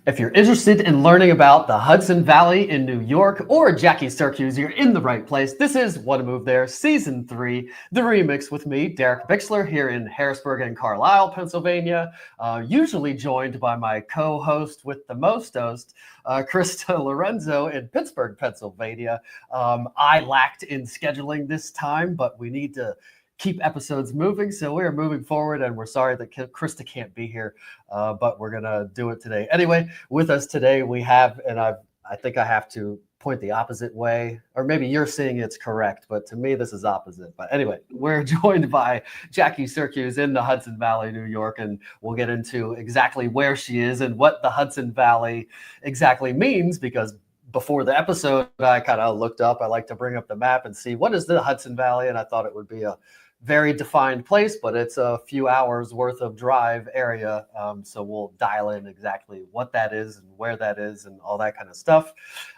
If you're interested in learning about the Hudson Valley in New York or JackieSiracuse, you're in the right place. This is Wanna Move There, Season 3, the remix with me, DerekBicksler, here in Harrisburg and Carlisle, Pennsylvania, usually joined by my co-host with the most host, Krista.Lorenzo in Pittsburgh, Pennsylvania. I lacked in scheduling this time, but we need to keep episodes moving, so we are moving forward, and we're sorry that Krista can't be here, but we're gonna do it today. Anyway, with us today we have, and I think I have to point the opposite way, or maybe you're seeing it's correct, but to me this is opposite. But anyway, we're joined by JackieSiracuse in the Hudson Valley, New York, and we'll get into exactly where she is and what the Hudson Valley exactly means, because before the episode I kind of looked up, I like to bring up the map and see what is the Hudson Valley, and I thought it would be a very defined place, but it's a few hours worth of drive area. So we'll dial in exactly what that is and where that is and all that kind of stuff.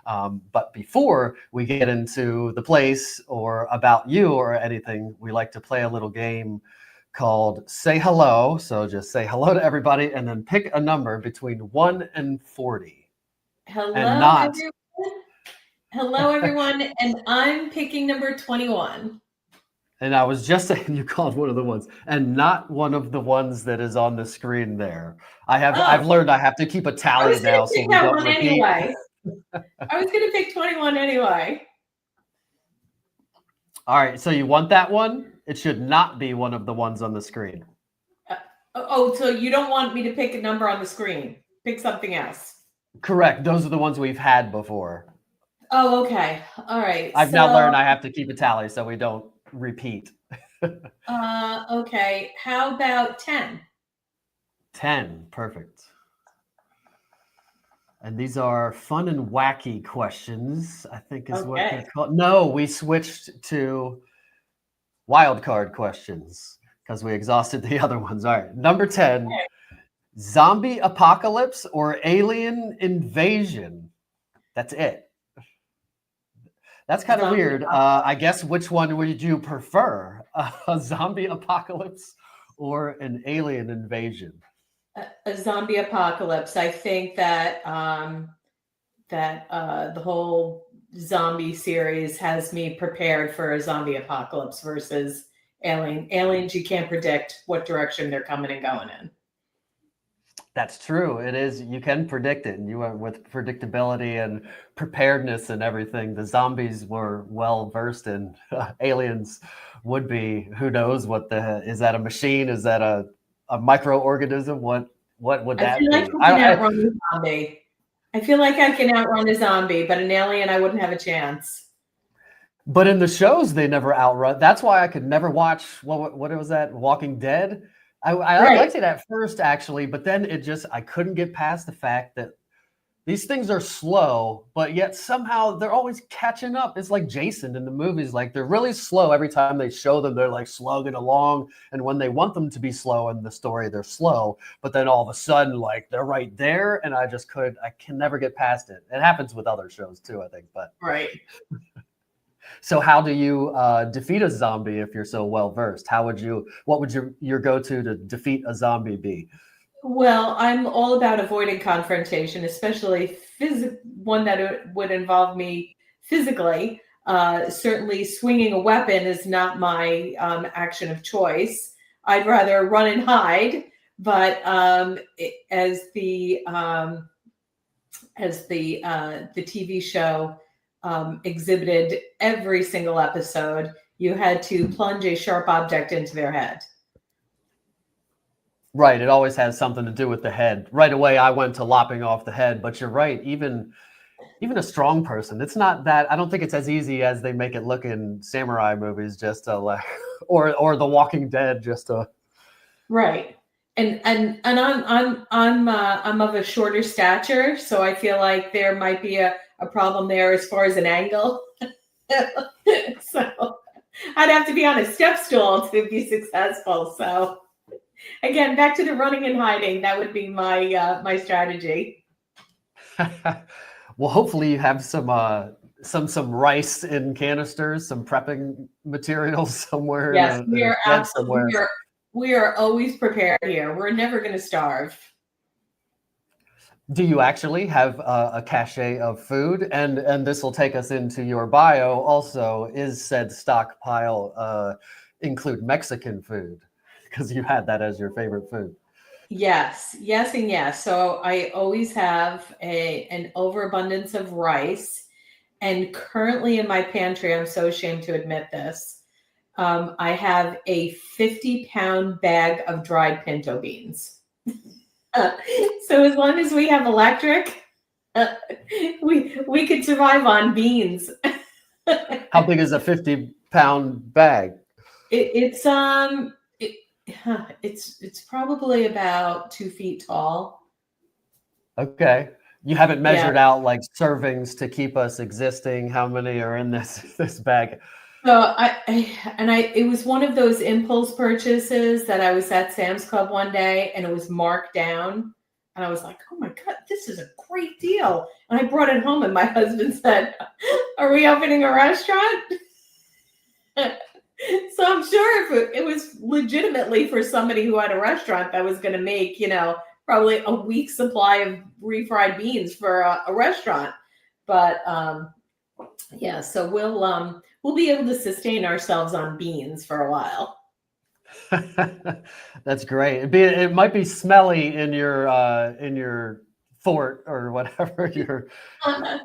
But before we get into the place or about you or anything, we like to play a little game called Say Hello. So just say hello to everybody and then pick a number between 1 and 40. Hello, and not... everyone. Hello, everyone. And I'm picking number 21. And I was just saying you called one of the ones, and not one of the ones that is on the screen there. I've learned I have to keep a tally now, so we don't repeat. Anyway. I was going to pick 21 anyway. All right, so you want that one? It should not be one of the ones on the screen. So you don't want me to pick a number on the screen? Pick something else. Correct. Those are the ones we've had before. Oh, okay. All right. I've now learned I have to keep a tally so we don't repeat. Okay. How about 10? 10. Perfect. And these are fun and wacky questions, I think is what they're called. No, we switched to wild card questions because we exhausted the other ones. All right. Number 10, okay. Zombie apocalypse or alien invasion? That's it. That's kind of weird. I guess which one would you prefer? A zombie apocalypse or an alien invasion? A zombie apocalypse. I think that the whole zombie series has me prepared for a zombie apocalypse versus alien. Aliens, you can't predict what direction they're coming and going in. That's true. It is. You can predict it, and you went with predictability and preparedness and everything. The zombies were well versed in. Aliens would be. Who knows what the is that a machine? Is that a microorganism? What would that be? I feel like I can outrun a zombie, but an alien I wouldn't have a chance. But in the shows, they never outrun. That's why I could never watch what was that? Walking Dead. I liked it at first, actually, but then I couldn't get past the fact that these things are slow, but yet somehow they're always catching up. It's like Jason in the movies. Like they're really slow every time they show them. They're like slugging along. And when they want them to be slow in the story, they're slow. But then all of a sudden, like they're right there. And I can never get past it. It happens with other shows too, I think. But right. So how do you defeat a zombie if you're so well versed? What would your go-to to defeat a zombie be? Well, I'm all about avoiding confrontation, especially one that would involve me physically. Certainly swinging a weapon is not my action of choice. I'd rather run and hide, but as the TV show exhibited every single episode, you had to plunge a sharp object into their head. Right. It always has something to do with the head. Right away, I went to lopping off the head, but you're right. Even a strong person, it's not that. I don't think it's as easy as they make it look in samurai movies, just to like, or The Walking Dead, just to. Right. And I'm of a shorter stature, so I feel like there might be a problem there as far as an angle. So I'd have to be on a step stool to be successful. So again, back to the running and hiding. That would be my strategy. Well, hopefully you have some rice in canisters, some prepping materials somewhere. Yes, we are absolutely. We are always prepared here. We're never going to starve. Do you actually have a cache of food? And this will take us into your bio. Also, is said stockpile include Mexican food? Because you had that as your favorite food. Yes, yes, and yes. So I always have an overabundance of rice. And currently in my pantry, I'm so ashamed to admit this, I have a 50-pound bag of dried pinto beans. So as long as we have electric, we could survive on beans. How big is a 50-pound bag? It's it's probably about 2 feet tall. Okay. You haven't Yeah. measured out like servings to keep us existing. How many are in this bag? So it was one of those impulse purchases that I was at Sam's Club one day and it was marked down. And I was like, oh my God, this is a great deal. And I brought it home and my husband said, are we opening a restaurant? So I'm sure if it was legitimately for somebody who had a restaurant that was going to make, probably a week's supply of refried beans for a restaurant. But yeah, so we'll be able to sustain ourselves on beans for a while. That's great. It might be smelly in your fort or whatever your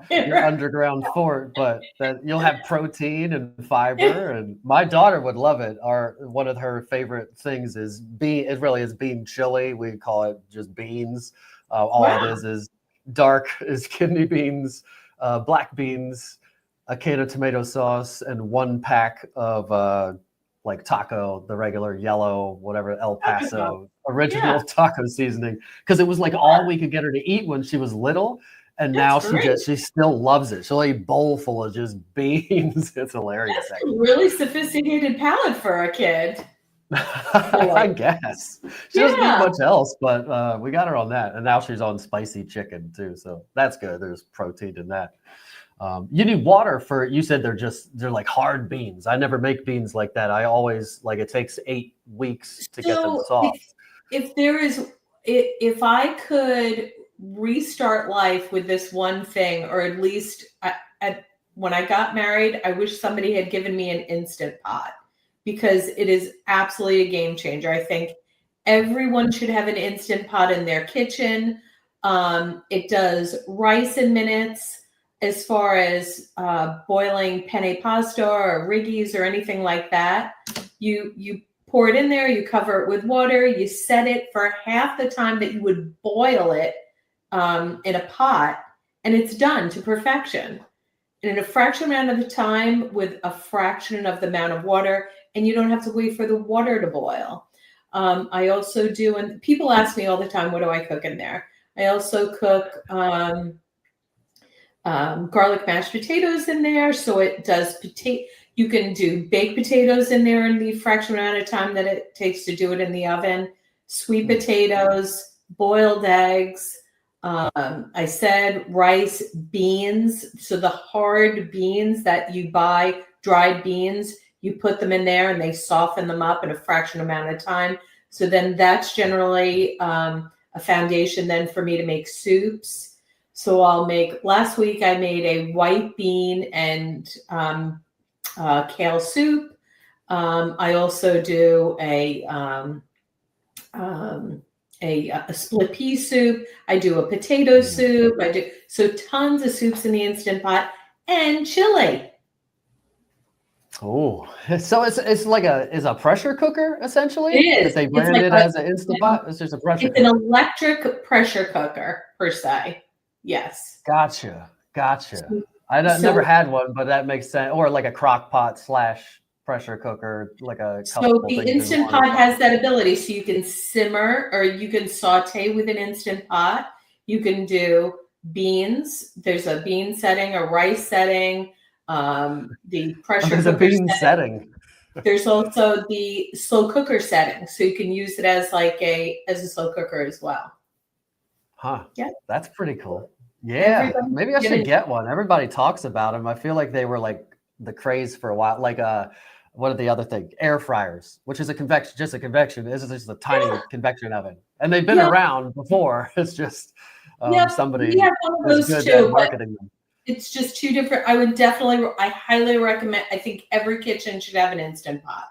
underground fort, but that you'll have protein and fiber. And my daughter would love it. One of her favorite things is bean. It really is bean chili. We call it just beans. All it is dark is kidney beans, black beans, a can of tomato sauce, and 1 pack of like taco, the regular yellow, whatever, El Paso original taco seasoning. Because it was like all we could get her to eat when she was little. And now she still loves it. She'll eat a bowl full of just beans. It's hilarious. That's a really sophisticated palate for a kid. I guess. She doesn't eat much else, but we got her on that. And now she's on spicy chicken too. So that's good. There's protein in that. You need water you said they're like hard beans. I never make beans like that. I always it takes 8 weeks to get them soft. If I could restart life with this one thing, or at least when I got married, I wish somebody had given me an Instant Pot, because it is absolutely a game changer. I think everyone should have an Instant Pot in their kitchen. It does rice in minutes. As far as boiling penne pasta or riggis or anything like that, you pour it in there, you cover it with water, you set it for half the time that you would boil it in a pot, and it's done to perfection. And in a fraction amount of the time with a fraction of the amount of water, and you don't have to wait for the water to boil. I also do, and people ask me all the time, what do I cook in there? I also cook garlic mashed potatoes in there. So it does you can do baked potatoes in there in the fraction amount of time that it takes to do it in the oven. Sweet potatoes, boiled eggs. I said rice, beans. So the hard beans that you buy, dried beans, you put them in there and they soften them up in a fraction amount of time. So then that's generally a foundation then for me to make soups. So last week I made a white bean and kale soup. I also do a split pea soup. I do a potato soup. So tons of soups in the Instant Pot, and chili. Oh, so it's like a pressure cooker essentially? It is. That they brand it as an Instant Pot? It's just a pressure cooker. It's an electric pressure cooker per se. Yes. Gotcha. I never had one, but that makes sense. Or like a crock pot / pressure cooker, like a couple. So the Instant Pot has that ability. So you can simmer or you can saute with an Instant Pot. You can do beans. There's a bean setting, a rice setting, the pressure cooker. There's a bean setting. There's also the slow cooker setting. So you can use it as a slow cooker as well. Huh. Yeah. That's pretty cool. Yeah. Maybe I should get one. Everybody talks about them. I feel like they were like the craze for a while. Like what are the other things? Air fryers, which is just a convection. This is just a tiny convection oven. And they've been around before. It's just Yeah, somebody we have one of was those good at too, but marketing them. it's just two different. I highly recommend. I think every kitchen should have an Instant Pot.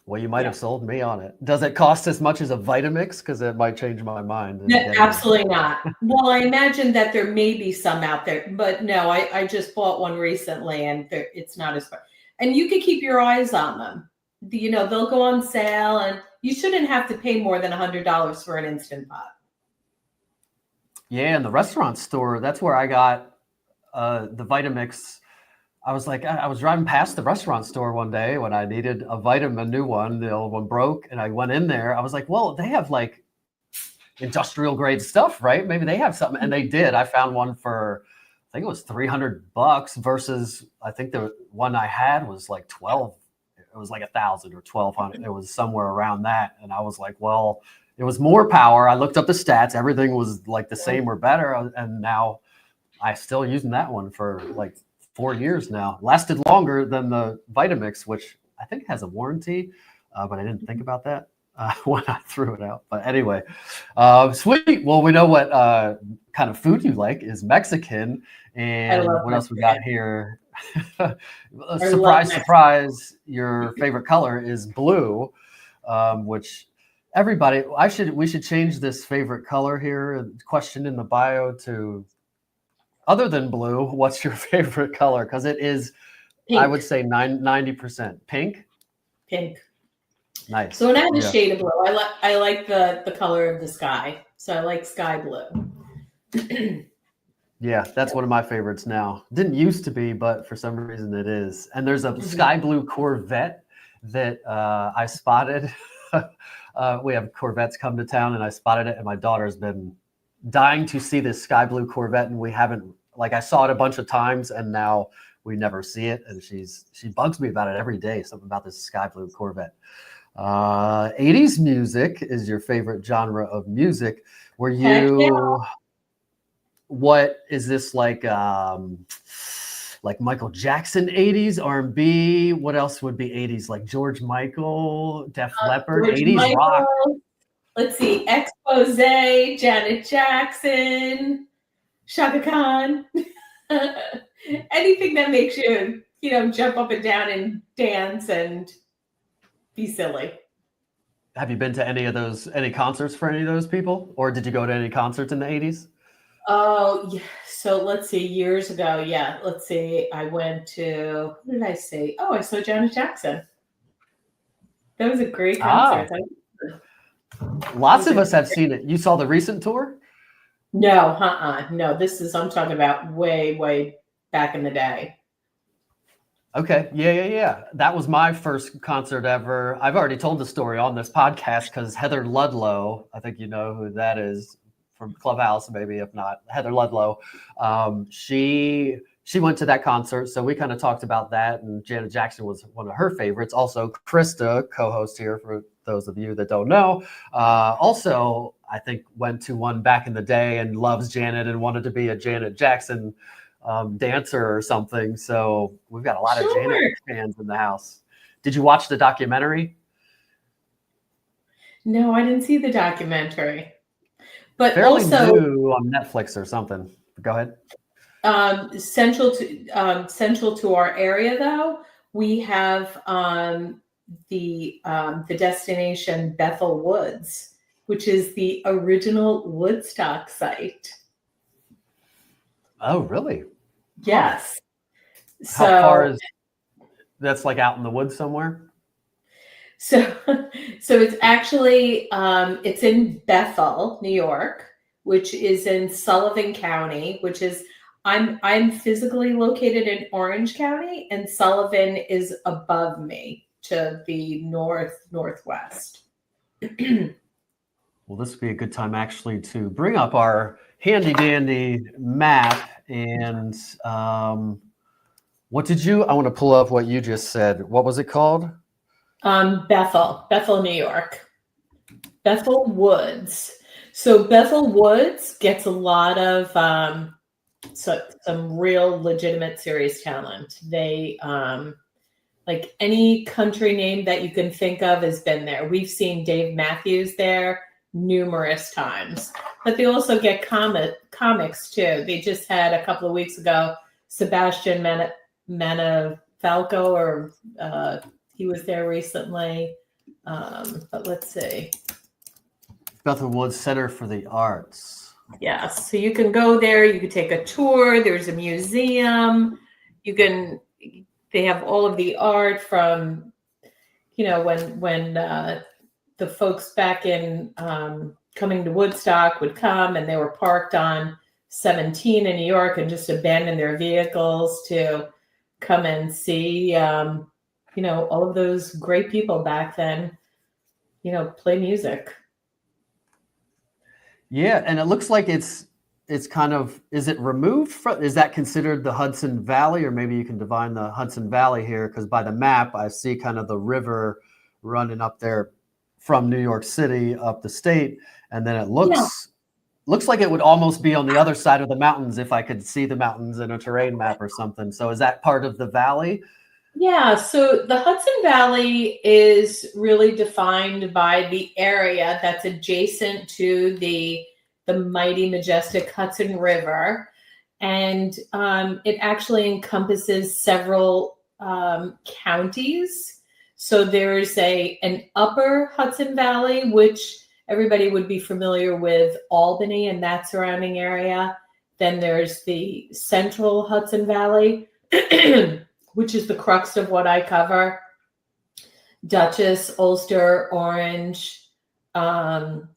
Well, you might Yeah. have sold me on it. Does it cost as much as a Vitamix? Because it might change my mind. No, absolutely not. Well, I imagine that there may be some out there, but no, I just bought one recently, and it's not as far. And you can keep your eyes on them. They'll go on sale, and you shouldn't have to pay more than $100 for an Instant Pot. Yeah, in the restaurant store, that's where I got the Vitamix. I was like, I was driving past the restaurant store one day when I needed a new one. The old one broke, and I went in there. I was like, well, they have like industrial grade stuff, right? Maybe they have something. And they did. I found one for, I think it was $300 versus I think the one I had was like 12. It was like 1,000 or 1,200. It was somewhere around that. And I was like, well, it was more power. I looked up the stats. Everything was like the same or better. And now I still using that one for like 4 years now. Lasted longer than the Vitamix, which I think has a warranty, but I didn't think about that when I threw it out. But anyway, sweet. Well, we know what kind of food you like is Mexican. And what else we got here? Surprise, surprise, your favorite color is blue, which everybody, we should change this favorite color here, question in the bio to other than blue, what's your favorite color? Because it is, pink. I would say 90% pink. Pink. Nice. So when I have a shade of blue, I like the color of the sky. So I like sky blue. Yeah, that's one of my favorites now. Didn't used to be, but for some reason it is. And there's a sky blue Corvette that I spotted. We have Corvettes come to town, and I spotted it, and my daughter's been dying to see this sky blue Corvette, and we haven't, like, I saw it a bunch of times, and now we never see it, and she bugs me about it every day, something about this sky blue Corvette. 80s music is your favorite genre of music. Were you, what is this, like Michael Jackson 80s, R&B? What else would be 80s? Like George Michael, Def Leppard, 80s rock? Let's see, Expose, Janet Jackson, Shaka Khan. Anything that makes you, jump up and down and dance and be silly. Have you been to any concerts for any of those people? Or did you go to any concerts in the 80s? Oh, yeah. So let's see, years ago. Yeah. Let's see. I went to, what did I see? Oh, I saw Janet Jackson. That was a great concert. Lots of us have seen it. You saw the recent tour? No, no. I'm talking about way, way back in the day. Okay. Yeah. That was my first concert ever. I've already told the story on this podcast because Heather Ludlow, I think you know who that is from Clubhouse, maybe if not, Heather Ludlow. She went to that concert, so we kind of talked about that, and Janet Jackson was one of her favorites. Also, Krista, co-host here, for those of you that don't know, also, I think, went to one back in the day and loves Janet and wanted to be a Janet Jackson dancer or something. So we've got a lot of Janet fans in the house. Did you watch the documentary? No, I didn't see the documentary. But fairly also new on Netflix or something. Go ahead. Central to our area, though, we have the destination Bethel Woods, which is the original Woodstock site. Oh, really? Yes. How far is that's, like, out in the woods somewhere? So it's actually it's in Bethel, New York, which is in Sullivan County, which is I'm physically located in Orange County, and Sullivan is above me to the northwest. Well, this would be a good time actually to bring up our handy dandy map. And what did I want to pull up what you just said. What was it called? Bethel, New York. Bethel Woods. So Bethel Woods gets a lot of some real legitimate serious talent. They like any country name that you can think of has been there. We've seen Dave Matthews there numerous times. but they also get comics too. They just had a couple of weeks ago, Sebastian Manifalco, or he was there recently. But let's see. Bethel Woods Center for the Arts. Yes, so you can go there. You can take a tour. There's a museum. They have all of the art from, when the folks back in coming to Woodstock would come, and they were parked on 17 in New York and just abandoned their vehicles to come and see, all of those great people back then, play music. Yeah, and it looks like it's kind of, is it removed from, is that considered the Hudson Valley? Or maybe you can define the Hudson Valley here, because by the map, I see kind of the river running up there from New York City up the state. And then it looks like it would almost be on the other side of the mountains if I could see the mountains in a terrain map or something. So is that part of the valley? Yeah, so the Hudson Valley is really defined by the area that's adjacent to the mighty, majestic Hudson River. And it actually encompasses several counties. So there's an upper Hudson Valley, which everybody would be familiar with Albany and that surrounding area. Then there's the central Hudson Valley, which is the crux of what I cover. Dutchess, Ulster, Orange, and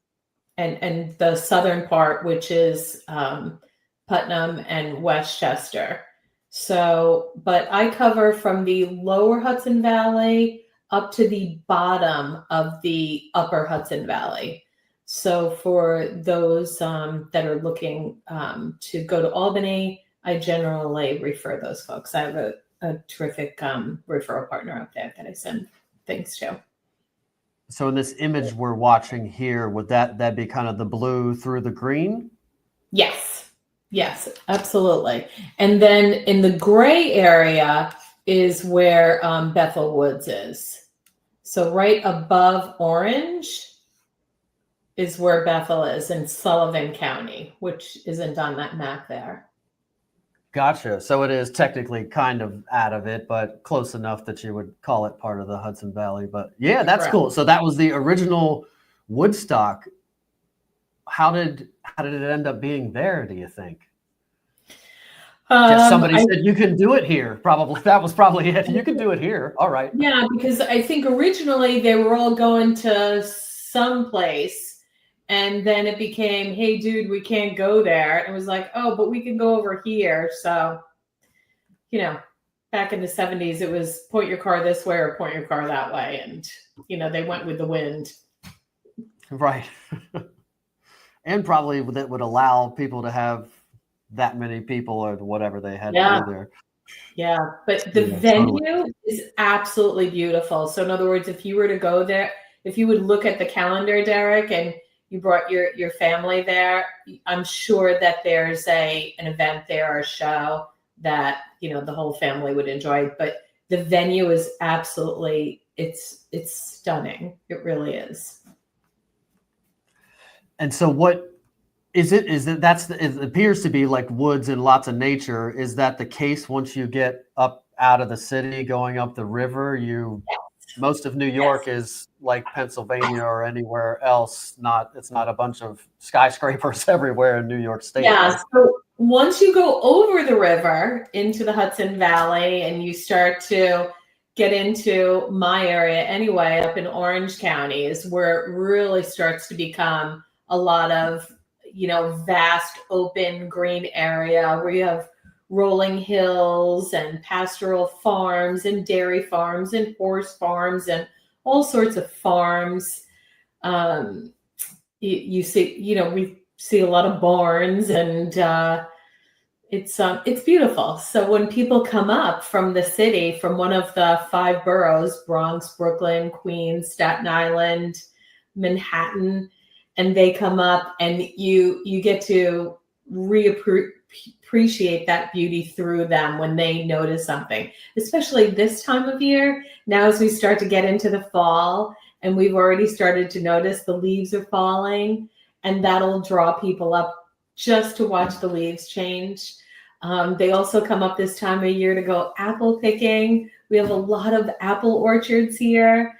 the southern part, which is Putnam and Westchester. So, but I cover from the lower Hudson Valley up to the bottom of the upper Hudson Valley. So for those that are looking to go to Albany, I generally refer those folks. I have a terrific referral partner up there that I send things to. So in this image we're watching here, would that be kind of the blue through the green? Yes, absolutely. And then in the gray area is where Bethel Woods is. So right above Orange is where Bethel is in Sullivan County, which isn't on that map there. Gotcha. So it is technically kind of out of it, but close enough that you would call it part of the Hudson Valley. But yeah, that's Correct. Cool. So that was the original Woodstock. How did it end up being there, do you think? Somebody said you can do it here. Probably that was probably it. You can do it here. All right. Yeah, because I think originally they were all going to some place, and then it became, hey, dude, we can't go there. And it was like, oh, but we can go over here. So, back in the 70s, it was point your car this way or point your car that way. And, they went with the wind. Right. And probably that would allow people to have that many people or whatever they had to do there. Yeah, but the venue is absolutely beautiful. So in other words, if you were to go there, if you would look at the calendar, Derek, and you brought your family there, I'm sure that there's an event there or a show that, the whole family would enjoy. But the venue is absolutely, it's stunning. It really is. And so what is it? It appears to be like woods and lots of nature. Is that the case once you get up out of the city, going up the river? Most of New York is like Pennsylvania or anywhere else. It's not a bunch of skyscrapers everywhere in New York State. Yeah. So once you go over the river into the Hudson Valley and you start to get into my area anyway, up in Orange County is where it really starts to become a lot of, vast open green area where you have rolling hills and pastoral farms and dairy farms and horse farms and all sorts of farms. You see, we see a lot of barns, and it's beautiful. So when people come up from the city, from one of the 5 boroughs, Bronx, Brooklyn, Queens, Staten Island, Manhattan, and they come up and you get to appreciate that beauty through them when they notice something, especially this time of year. Now, as we start to get into the fall and we've already started to notice the leaves are falling and that'll draw people up just to watch the leaves change. They also come up this time of year to go apple picking. We have a lot of apple orchards here,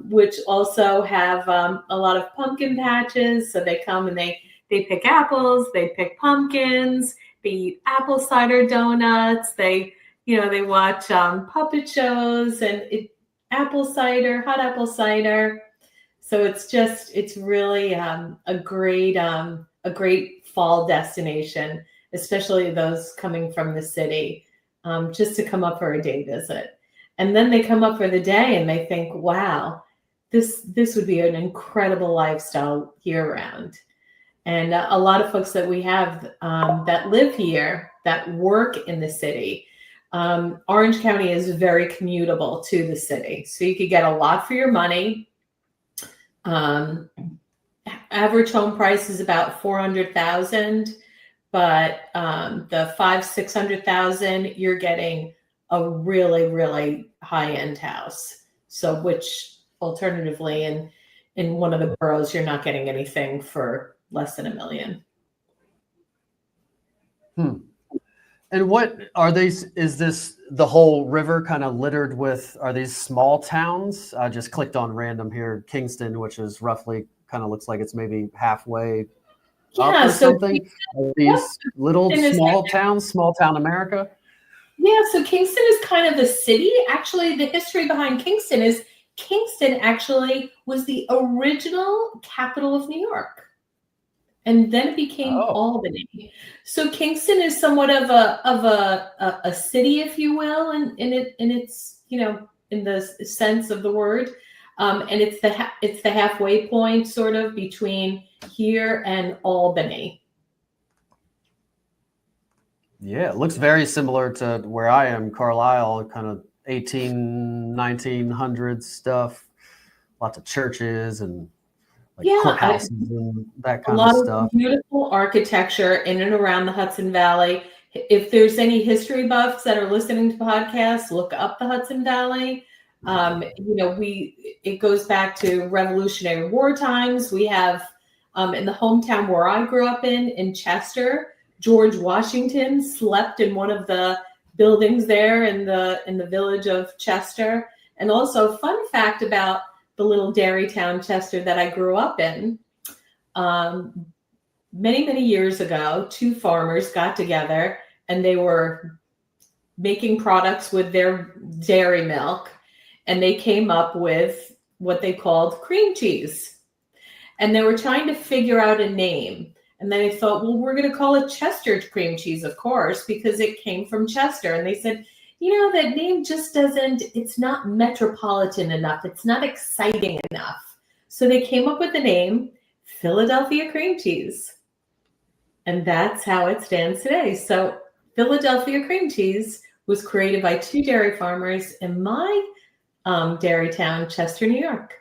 which also have a lot of pumpkin patches. So they come and they pick apples, they pick pumpkins, they eat apple cider donuts. They watch puppet shows and apple cider, hot apple cider. So it's really a great fall destination, especially those coming from the city, just to come up for a day visit. And then they come up for the day and they think, wow, this would be an incredible lifestyle year round. And a lot of folks that we have that live here, that work in the city, Orange County is very commutable to the city. So you could get a lot for your money. Average home price is about $400,000, but the $500,000-$600,000, you're getting a really, really high-end house. So, which alternatively, in one of the boroughs, you're not getting anything for less than $1 million. And what are these? Is this the whole river kind of littered with? Are these small towns? I just clicked on random here, Kingston, which is roughly kind of looks like it's maybe halfway up or something. Are these little small towns, small town America? Yeah, so Kingston is kind of the city. Actually, the history behind Kingston is Kingston actually was the original capital of New York. And then it became Albany. So Kingston is somewhat of a city, if you will, in its in the sense of the word, and it's the halfway point sort of between here and Albany. Yeah, it looks very similar to where I am, Carlisle, kind of 1900s stuff, lots of churches and courthouses and that kind of stuff. A lot of beautiful architecture in and around the Hudson Valley. If there's any history buffs that are listening to podcasts, look up the Hudson Valley. It goes back to Revolutionary War times. We have in the hometown where I grew up in Chester, George Washington slept in one of the buildings there in the village of Chester. And also, fun fact about the little dairy town Chester that I grew up in. Many, many years ago, two farmers got together and they were making products with their dairy milk, and they came up with what they called cream cheese. And they were trying to figure out a name. And then they thought, well, we're going to call it Chester cream cheese, of course, because it came from Chester. And they said, that name just it's not metropolitan enough. It's not exciting enough. So they came up with the name Philadelphia cream cheese. And that's how it stands today. So Philadelphia cream cheese was created by two dairy farmers in my dairy town, Chester, New York.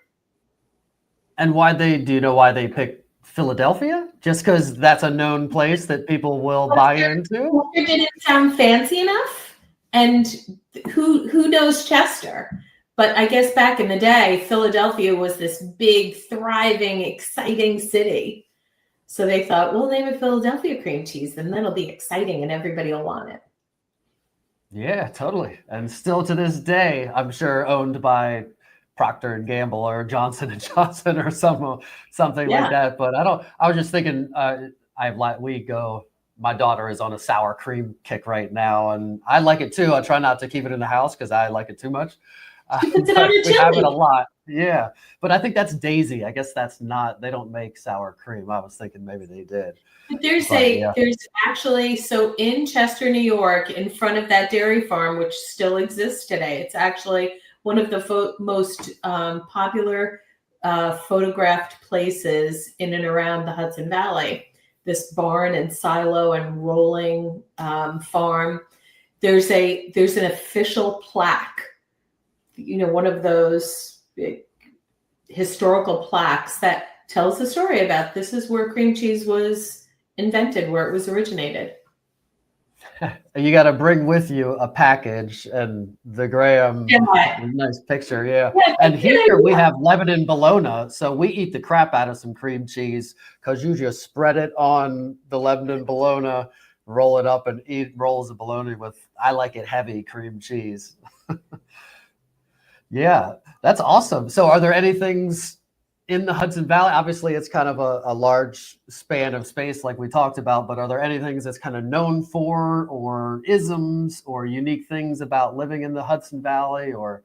And do you know why they picked Philadelphia? Just because that's a known place that people will buy into? It didn't sound fancy enough. And who knows Chester? But I guess back in the day, Philadelphia was this big, thriving, exciting city. So they thought, we'll name it Philadelphia cream cheese, and that'll be exciting and everybody will want it. Yeah, totally. And still to this day, I'm sure owned by Procter and Gamble or Johnson and Johnson or something like that. But I was just thinking, my daughter is on a sour cream kick right now, and I like it too. I try not to keep it in the house because I like it too much. We have it a lot. Yeah. But I think that's Daisy. I guess they don't make sour cream. I was thinking maybe they did. But there's actually, so in Chester, New York, in front of that dairy farm, which still exists today, it's actually one of the most popular photographed places in and around the Hudson Valley. This barn and silo and rolling farm. There's an official plaque, one of those historical plaques that tells the story about this is where cream cheese was invented, where it was originated. You got to bring with you a package and the Graham, Yeah. nice picture, yeah. Yeah, And that's a good here we idea. have Lebanon bologna, so we eat the crap out of some cream cheese because you just spread it on the Lebanon bologna, roll it up, and eat rolls of bologna with, I like it heavy, cream cheese. Yeah, that's awesome. So are there any things in the Hudson Valley? Obviously, it's kind of a large span of space like we talked about, but are there any things that's kind of known for or isms or unique things about living in the Hudson Valley or?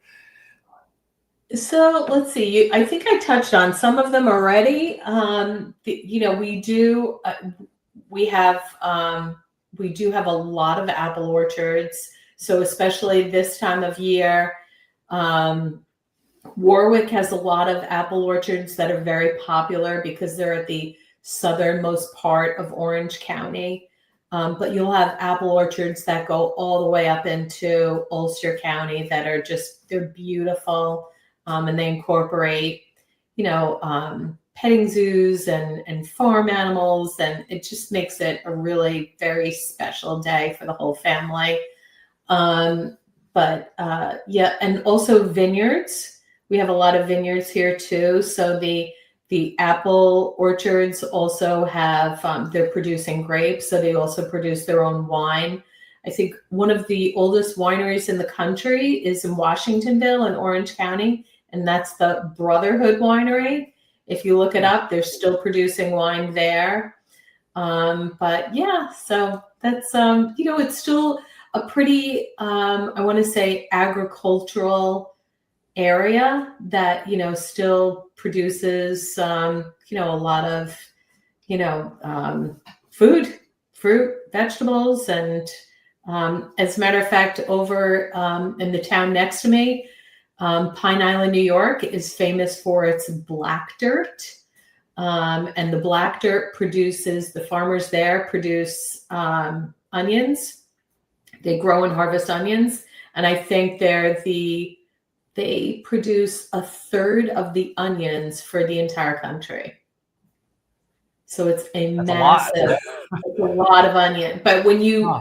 So let's see. I think I touched on some of them already. We have we do have a lot of apple orchards. So especially this time of year, Warwick has a lot of apple orchards that are very popular because they're at the southernmost part of Orange County. But you'll have apple orchards that go all the way up into Ulster County that are they're beautiful. And they incorporate, petting zoos and farm animals. And it just makes it a really very special day for the whole family. And also vineyards. We have a lot of vineyards here too. So the apple orchards also have, they're producing grapes. So they also produce their own wine. I think one of the oldest wineries in the country is in Washingtonville in Orange County, and that's the Brotherhood Winery. If you look it up, they're still producing wine there. But yeah, so that's, it's still a pretty, I want to say agricultural area that, still produces, a lot of, food, fruit, vegetables. And as a matter of fact, over in the town next to me, Pine Island, New York is famous for its black dirt. And the black dirt the farmers there produce onions. They grow and harvest onions. And I think they produce a third of the onions for the entire country. So it's That's it's a lot of onion. But when you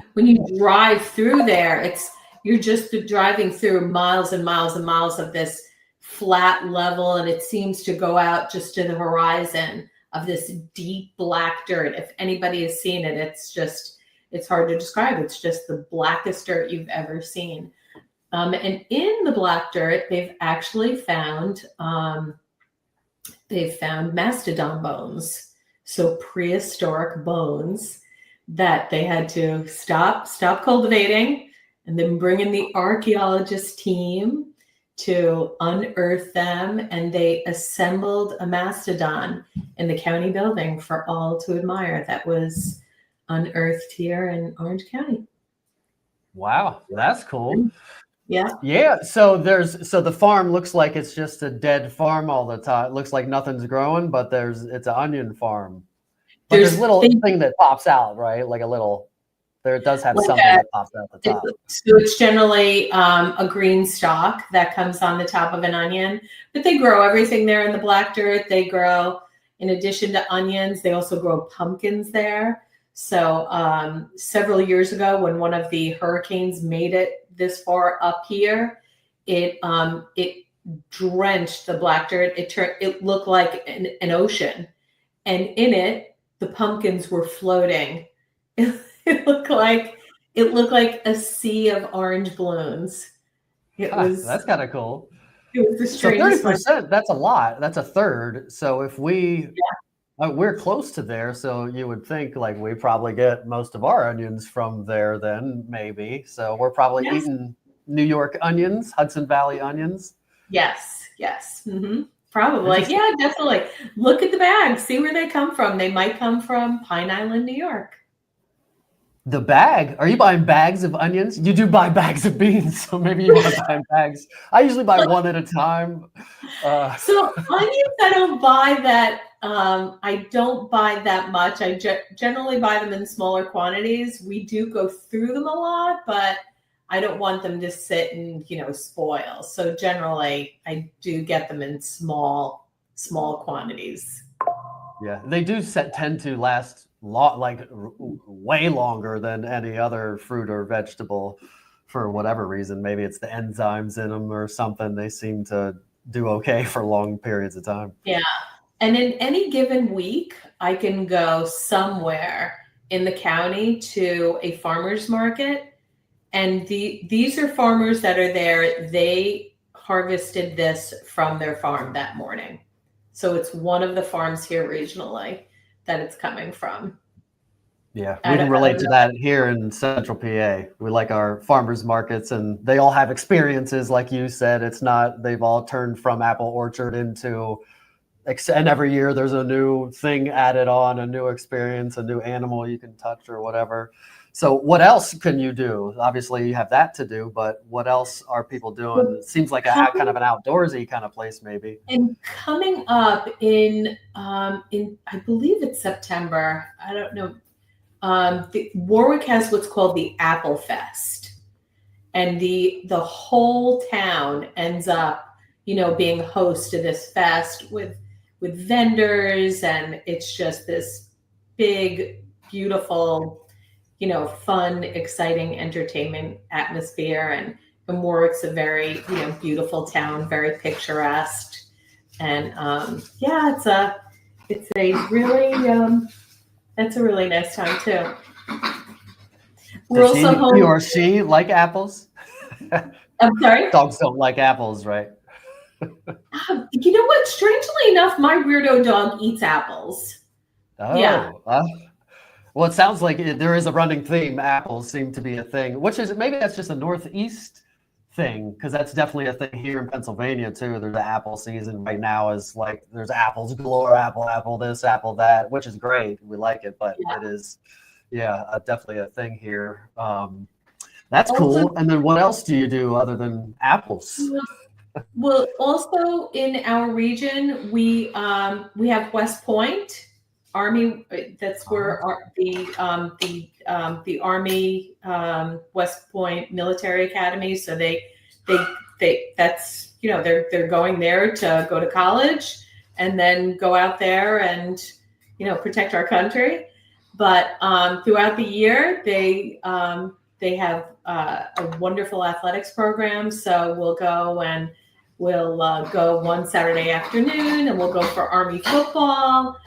drive through there, you're just driving through miles and miles and miles of this flat level, and it seems to go out just to the horizon of this deep black dirt. If anybody has seen it, it's hard to describe. It's just the blackest dirt you've ever seen. And in the black dirt, they've actually found mastodon bones, so prehistoric bones that they had to stop cultivating, and then bring in the archaeologist team to unearth them. And they assembled a mastodon in the county building for all to admire. That was unearthed here in Orange County. Wow, that's cool. Yeah. Yeah. So the farm looks like it's just a dead farm all the time. It looks like nothing's growing, but it's an onion farm. But there's a little thing that pops out, right? Like it does have something that pops out the top. So it's generally a green stalk that comes on the top of an onion, but they grow everything there in the black dirt. They grow, in addition to onions, they also grow pumpkins there. So several years ago, when one of the hurricanes made it this far up here, it drenched the black dirt. It looked like an ocean, and in it, the pumpkins were floating. It looked like a sea of orange balloons. That's kind of cool. It was the strangest. So 30%, that's a lot. That's a third. So if we're close to there, so you would think like we probably get most of our onions from there then, maybe. So we're probably eating New York onions, Hudson Valley onions. Yes. Mm-hmm. Probably. Yeah, definitely. Look at the bags. See where they come from. They might come from Pine Island, New York. The bag? Are you buying bags of onions? You do buy bags of beans, so maybe you want to buy bags. I usually buy one at a time. So onions, I don't buy that. I don't buy that much. I generally buy them in smaller quantities. We do go through them a lot, but I don't want them to sit and spoil. So generally, I do get them in small quantities. Yeah, they do tend to last way longer than any other fruit or vegetable for whatever reason. Maybe it's the enzymes in them or something. They seem to do okay for long periods of time. Yeah. And in any given week, I can go somewhere in the county to a farmer's market. And these are farmers that are there. They harvested this from their farm that morning. So it's one of the farms here regionally that it's coming from. Yeah, we can relate to that here in Central PA. We like our farmers markets, and they all have experiences, like you said. It's not, they've all turned from apple orchard into, and every year there's a new thing added on, a new experience, a new animal you can touch or whatever. So what else can you do? Obviously you have that to do, but what else are people doing? It seems like a kind of an outdoorsy kind of place, maybe. And coming up in I believe it's September, I don't know. Warwick has what's called the Apple Fest, and the whole town ends up, being host to this fest with vendors, and it's just this big, beautiful, fun, exciting entertainment atmosphere. And Warwick's a very, beautiful town, very picturesque, and it's a really that's a really nice time too. We're also home. He or she like apples? I'm sorry? Dogs don't like apples, right? You know what? Strangely enough, my weirdo dog eats apples. Oh, yeah. Well, it sounds like there is a running theme. Apples seem to be a thing, which is maybe that's just a Northeast thing, because that's definitely a thing here in Pennsylvania too. There's the apple season right now, is like there's apples galore, apple this, apple that, which is great. We like it, but it is, definitely a thing here. That's cool. And then what else do you do other than apples? Well, also in our region, we have West Point Army. That's where the Army West Point Military Academy. So they that's they're going there to go to college and then go out there and protect our country. But throughout the year, they have a wonderful athletics program. So we'll go and we'll go one Saturday afternoon, and we'll go for Army football.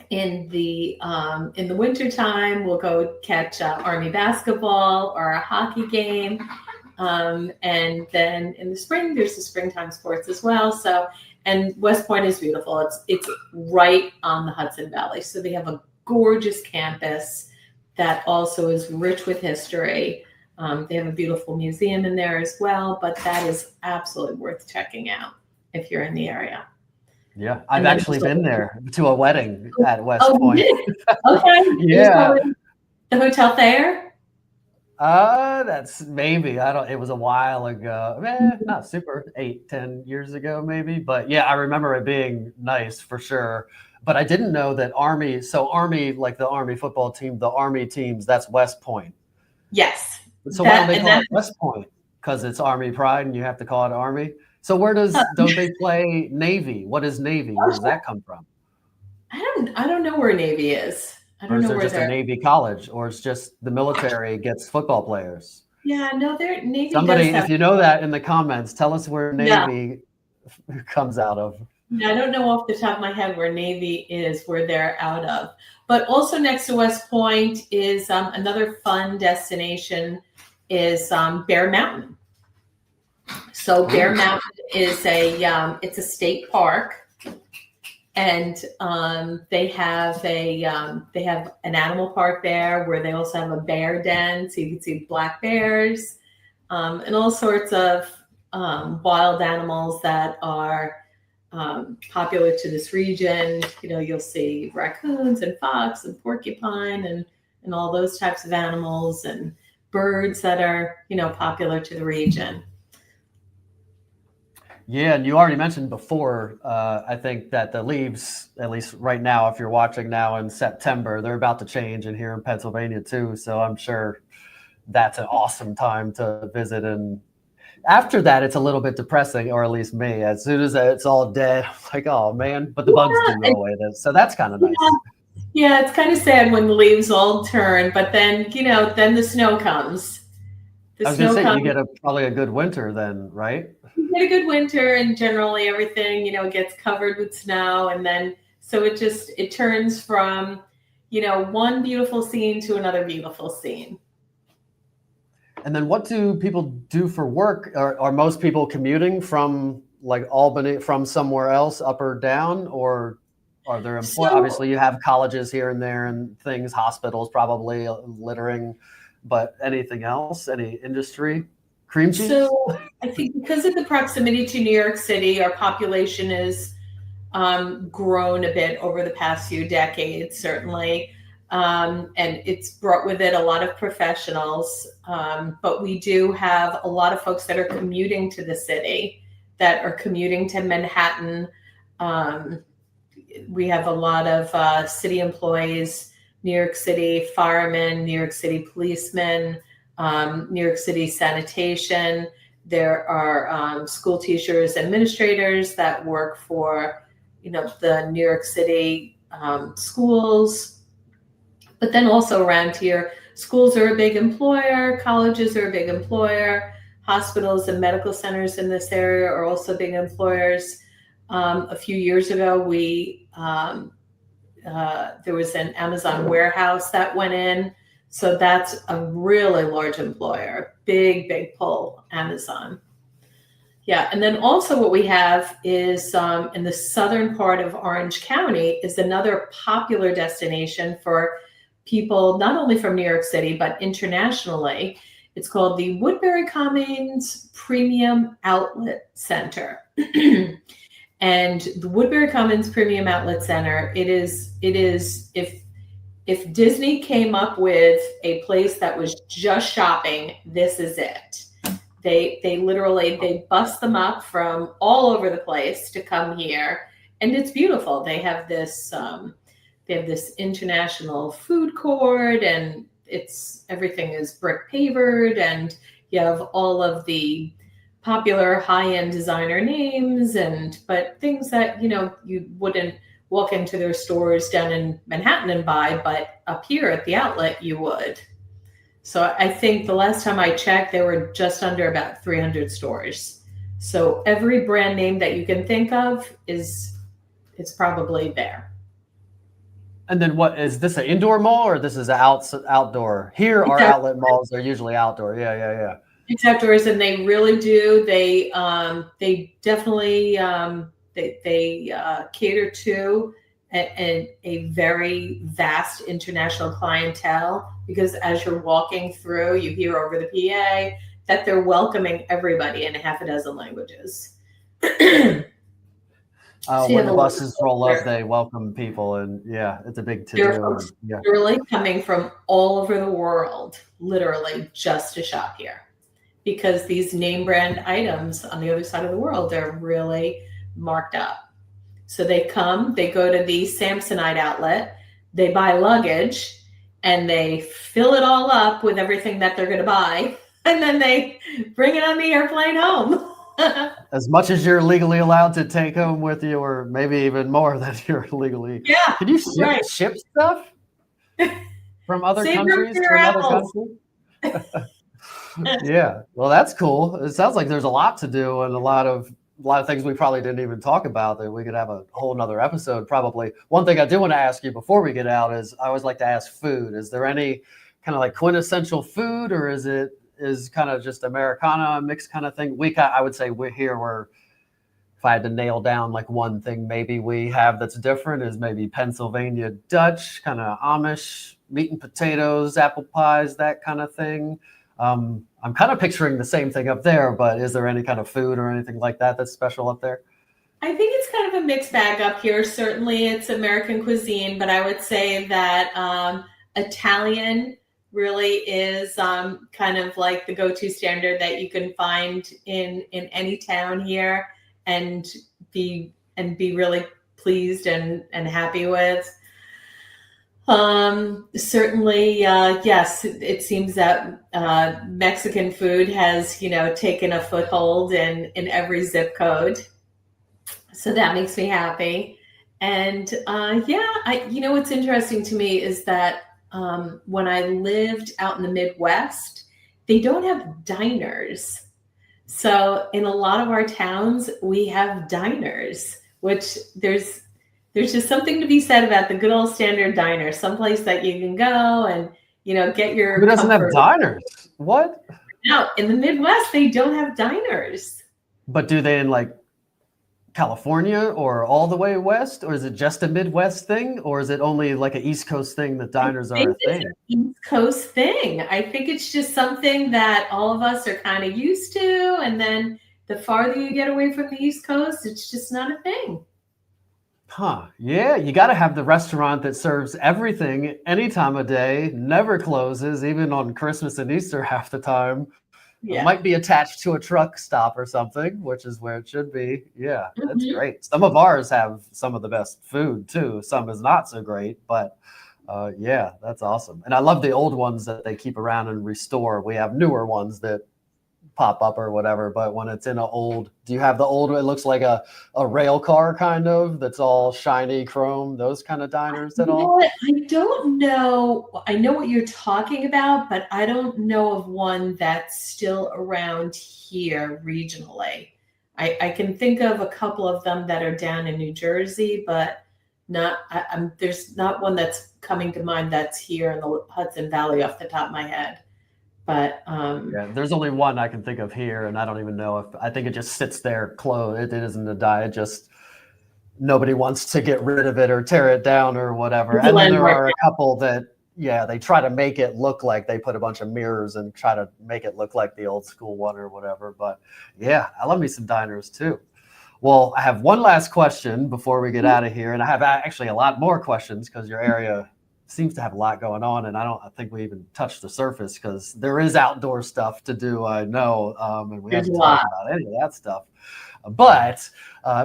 In the wintertime, we'll go catch Army basketball or a hockey game. And then in the spring, there's the springtime sports as well. So, and West Point is beautiful. It's right on the Hudson Valley. So they have a gorgeous campus that also is rich with history. They have a beautiful museum in there as well, but that is absolutely worth checking out if you're in the area. Yeah, I've actually been there to a wedding at West Point. Okay. Yeah. The Hotel Thayer? That's maybe, it was a while ago. Not super, 8-10 years ago maybe. But yeah, I remember it being nice for sure. But I didn't know that Army, like the Army football team, the Army teams, that's West Point. Yes. So why don't they call it West Point? Because it's Army pride and you have to call it Army? So where don't they play Navy? What is Navy? Where does that come from? I don't know where Navy is. I don't know where just a Navy college, or it's just the military gets football players. Yeah, no, Navy. Somebody, if you know that in the comments, tell us where Navy comes out of. I don't know off the top of my head where Navy is, where they're out of. But also next to West Point is another fun destination is Bear Mountain. So Bear Mountain is it's a state park, and they have an animal park there where they also have a bear den, so you can see black bears, and all sorts of wild animals that are popular to this region. You'll see raccoons and fox and porcupine and all those types of animals, and birds that are popular to the region. Yeah, and you already mentioned before, I think that the leaves, at least right now, if you're watching now in September, they're about to change, and here in Pennsylvania too. So I'm sure that's an awesome time to visit. And after that, it's a little bit depressing, or at least me. As soon as it's all dead, I'm like, oh man, but the bugs do go away. So that's kind of nice. Yeah, it's kind of sad when the leaves all turn, but then, then the snow comes. The I was going to snow say, you comes, get probably a good winter then, right? you get a good winter, and generally everything, gets covered with snow. And then, so it turns from, one beautiful scene to another beautiful scene. And then what do people do for work? Are most people commuting from like Albany, from somewhere else up or down, or are there obviously you have colleges here and there and things, hospitals probably, littering, but anything else, any industry? Cream cheese? So I think because of the proximity to New York City, our population has grown a bit over the past few decades, certainly. And it's brought with it a lot of professionals. But we do have a lot of folks that are commuting to the city, that are commuting to Manhattan. We have a lot of city employees, New York City firemen, New York City policemen, New York City sanitation. There are school teachers, administrators that work for, the New York City schools. But then also around here, schools are a big employer, colleges are a big employer, hospitals and medical centers in this area are also big employers. A few years ago, there was an Amazon warehouse that went in. So that's a really large employer, big pull, Amazon. Yeah, and then also what we have is in the southern part of Orange County is another popular destination for people, not only from New York City, but internationally. It's called the Woodbury Commons Premium Outlet Center. And the Woodbury Commons Premium Outlet Center, it is if Disney came up with a place that was just shopping, this is it. They literally bust them up from all over the place to come here, and it's beautiful. They have this international food court, and everything is brick pavered, and you have all of the popular high-end designer names, but things that you wouldn't walk into their stores down in Manhattan and buy, but up here at the outlet you would. So I think the last time I checked, there were just under about 300 stores. So every brand name that you can think of is probably there. And then what is this, an indoor mall or this is outdoor? Here our outlet malls are usually outdoor. Yeah. It's outdoors, and they really do. They definitely they cater to a very vast international clientele, because as you're walking through, you hear over the PA that they're welcoming everybody in half a dozen languages. When the buses roll up, they welcome people, and yeah, it's a big to-do. They're really coming from all over the world, literally, just to shop here, because these name brand items on the other side of the world are really marked up. So they come, they go to the Samsonite outlet, they buy luggage, and they fill it all up with everything that they're going to buy, and then they bring it on the airplane home. As much as you're legally allowed to take home with you, or maybe even more than you're legally. Yeah. Can you ship stuff from other countries to another country? Yeah, well, that's cool. It sounds like there's a lot to do, and a lot of things we probably didn't even talk about that we could have a whole nother episode probably. One thing I do want to ask you before we get out is I always like to ask food. Is there any kind of like quintessential food, or is kind of just Americana mixed kind of thing? I would say we're if I had to nail down like one thing maybe we have that's different is maybe Pennsylvania Dutch, kind of Amish, meat and potatoes, apple pies, that kind of thing. I'm kind of picturing the same thing up there, but is there any kind of food or anything like that that's special up there? I think it's kind of a mixed bag up here. Certainly it's American cuisine, but I would say that Italian really is kind of like the go-to standard that you can find in any town here and be really pleased and happy with. Certainly, yes, it seems that Mexican food has, taken a foothold in every zip code. So that makes me happy. And what's interesting to me is that when I lived out in the Midwest, they don't have diners. So in a lot of our towns, we have diners, which there's just something to be said about the good old standard diner, someplace that you can go and, get your Who doesn't have comfort. diners? What? No, in the Midwest, they don't have diners. But do they in like California or all the way west? Or is it just a Midwest thing? Or is it only like an East Coast thing that diners are a thing? It's an East Coast thing. I think it's just something that all of us are kind of used to. And then the farther you get away from the East Coast, it's just not a thing. Huh. Yeah, you got to have the restaurant that serves everything any time of day, never closes, even on Christmas and Easter half the time. Yeah. It might be attached to a truck stop or something, which is where it should be. Yeah, that's great. Some of ours have some of the best food too. Some is not so great, but yeah, that's awesome. And I love the old ones that they keep around and restore. We have newer ones that pop up or whatever, but when it's in an old, do you have the old, it looks like a rail car kind of, that's all shiny chrome, those kind of diners at all? I don't know. I know what you're talking about, but I don't know of one that's still around here regionally. I can think of a couple of them that are down in New Jersey, but there's not one that's coming to mind that's here in the Hudson Valley off the top of my head. But yeah, there's only one I can think of here, and I don't even know if, I think it just sits there closed. It isn't a die. It just, nobody wants to get rid of it or tear it down or whatever. And then there are a couple that, yeah, they try to make it look like they put a bunch of mirrors and try to make it look like the old school one or whatever. But yeah, I love me some diners too. Well, I have one last question before we get out of here, and I have actually a lot more questions because your area seems to have a lot going on, and I think we even touched the surface because there is outdoor stuff to do, I know, and we haven't talked about any of that stuff. But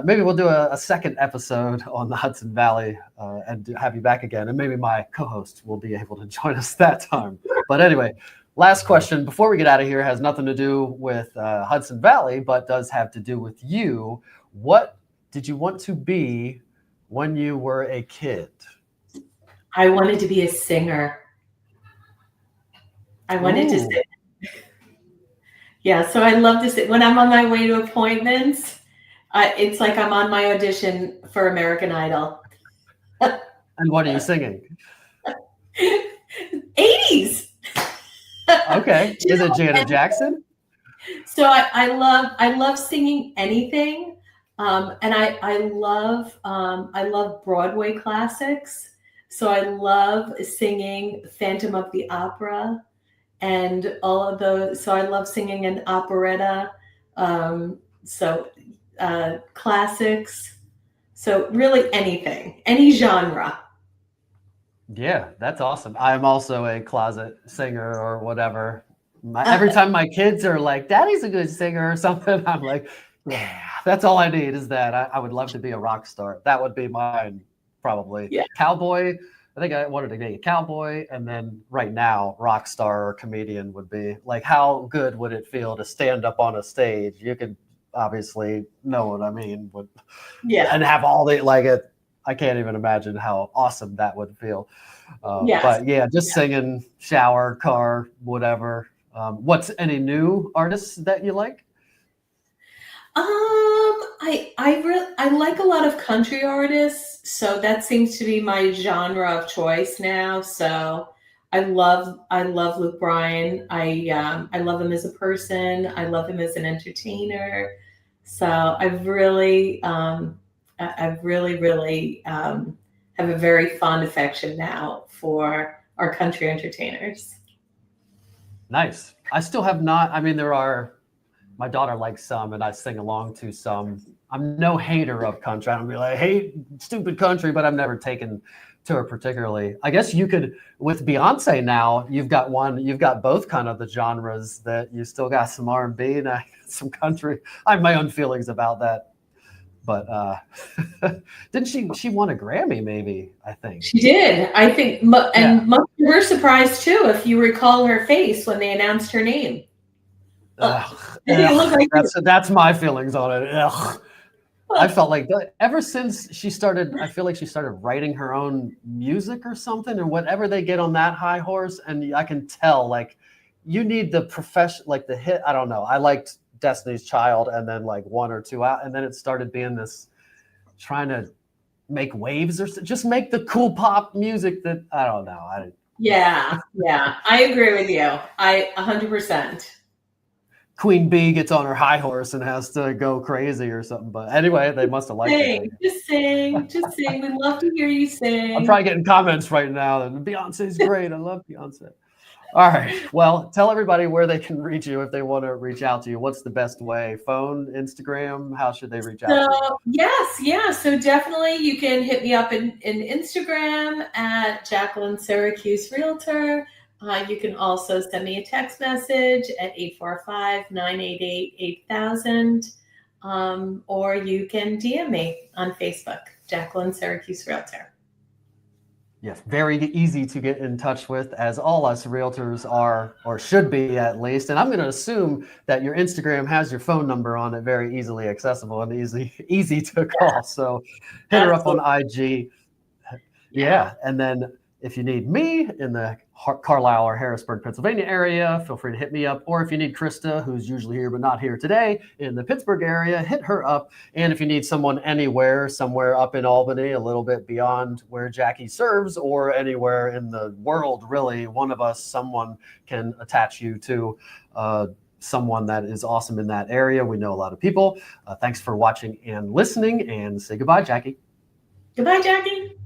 maybe we'll do a second episode on the Hudson Valley and have you back again, and maybe my co-host will be able to join us that time. But anyway, last question before we get out of here has nothing to do with Hudson Valley, but does have to do with you. What did you want to be when you were a kid? I wanted to be a singer. I wanted to sing. Yeah, so I love to sing. When I'm on my way to appointments, it's like I'm on my audition for American Idol. And what are you singing? 80s. Okay. Is it Janet Jackson? So I love singing anything. And I love Broadway classics. So I love singing Phantom of the Opera and all of those. So I love singing an operetta. Classics. So really anything, any genre. Yeah, that's awesome. I'm also a closet singer or whatever. Every time my kids are like, Daddy's a good singer or something, I'm like, yeah, that's all I need is that. I would love to be a rock star. That would be mine. Probably. Yeah. Cowboy. I think I wanted to be a cowboy. And then right now, rock star or comedian would be like, how good would it feel to stand up on a stage? You could obviously know what I mean. Yeah. And have all the, like, I can't even imagine how awesome that would feel. Yes. But yeah, just singing, shower, car, whatever. What's any new artists that you like? I like a lot of country artists, so that seems to be my genre of choice now. So I love Luke Bryan. I love him as a person. I love him as an entertainer. So I've really have a very fond affection now for our country entertainers. Nice. I still have not. I mean, my daughter likes some, and I sing along to some. I'm no hater of country. I don't be like, I hate stupid country, but I've never taken to her particularly. I guess you could, with Beyonce now, you've got both kind of the genres that you still got some R&B and some country. I have my own feelings about that. But didn't she won a Grammy, maybe, I think. She did, I think. And much to her surprise, too, if you recall her face when they announced her name. That's my feelings on it. Ugh. I felt like that ever since she started, I feel like she started writing her own music or something, and whatever they get on that high horse. And I can tell, like, you need the profession, like the hit. I don't know. I liked Destiny's Child, and then like one or two out, and then it started being this trying to make waves or just make the cool pop music that I don't know. Yeah, I agree with you. I 100%. Queen Bee gets on her high horse and has to go crazy or something. But anyway, they must have liked it. Just sing. We love to hear you sing. I'm probably getting comments right now that Beyonce's great. I love Beyonce. All right. Well, tell everybody where they can reach you if they want to reach out to you. What's the best way? Phone, Instagram? How should they reach out to you? Yes, yeah. So definitely you can hit me up in Instagram at JackieSiracuse Realtor. You can also send me a text message at 845-988-8000. Or you can DM me on Facebook, JackieSiracuse Realtor. Yes, very easy to get in touch with, as all us realtors are, or should be at least. And I'm going to assume that your Instagram has your phone number on it, very easily accessible and easy to call. So hit her up on IG. Yeah. And then if you need me in the Carlisle or Harrisburg, Pennsylvania area, feel free to hit me up. Or if you need Krista, who's usually here but not here today, in the Pittsburgh area, hit her up. And if you need someone anywhere, somewhere up in Albany, a little bit beyond where Jackie serves, or anywhere in the world, really, someone can attach you to someone that is awesome in that area. We know a lot of people. Thanks for watching and listening, and say goodbye, Jackie. Goodbye, Jackie.